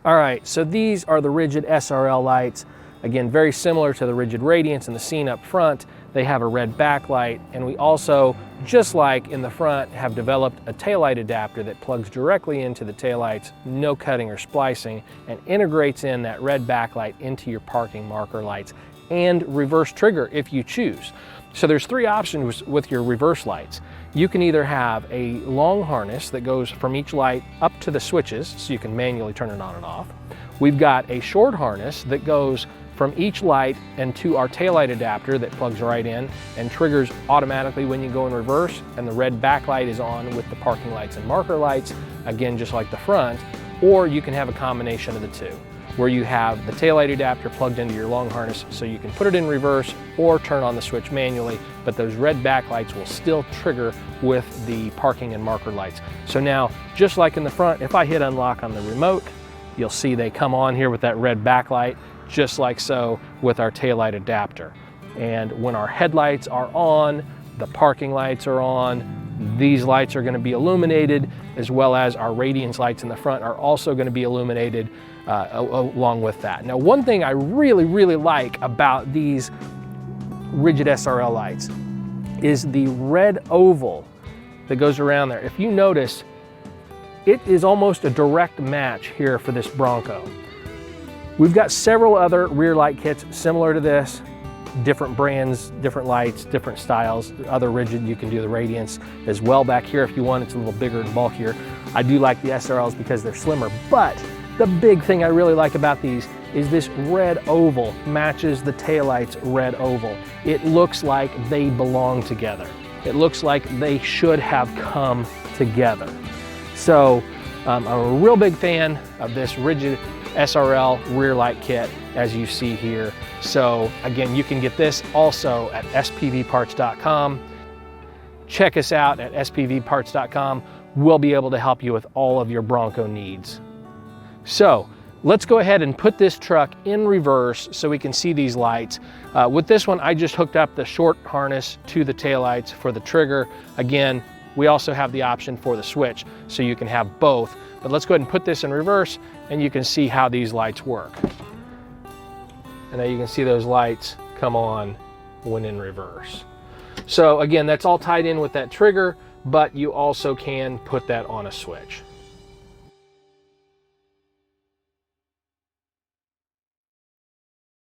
All right, so these are the rigid SRL lights. Again, very similar to the rigid Radiance and the Scene up front. They have a red backlight, and we also, just like in the front, have developed a taillight adapter that plugs directly into the taillights, no cutting or splicing, and integrates in that red backlight into your parking marker lights and reverse trigger if you choose. So there's three options with your reverse lights. You can either have a long harness that goes from each light up to the switches, so you can manually turn it on and off. We've got a short harness that goes from each light and to our taillight adapter that plugs right in and triggers automatically when you go in reverse, and the red backlight is on with the parking lights and marker lights, again just like the front. Or you can have a combination of the two, where you have the taillight adapter plugged into your long harness so you can put it in reverse or turn on the switch manually, but those red backlights will still trigger with the parking and marker lights. So now, just like in the front, if I hit unlock on the remote, you'll see they come on here with that red backlight, just like so with our taillight adapter. And when our headlights are on, the parking lights are on, these lights are going to be illuminated, as well as our Radiance lights in the front are also going to be illuminated along with that. Now, one thing I really like about these rigid SRL lights is the red oval that goes around there. If you notice, it is almost a direct match here for this Bronco. We've got several other rear light kits similar to this, different brands, different lights, different styles. Other rigid, you can do the Radiance as well back here if you want. It's a little bigger and bulkier. I do like the SRLs because they're slimmer, but the big thing I really like about these is this red oval matches the taillights red oval. It looks like they belong together. It looks like they should have come together. So I'm a real big fan of this rigid SRL rear light kit, as you see here. So again, you can get this also at spvparts.com. Check us out at spvparts.com. We'll be able to help you with all of your Bronco needs. So let's go ahead and put this truck in reverse so we can see these lights. With this one, I just hooked up the short harness to the taillights for the trigger. Again, we also have the option for the switch, so you can have both. But let's go ahead and put this in reverse, and you can see how these lights work. And now you can see those lights come on when in reverse. So again, that's all tied in with that trigger, but you also can put that on a switch.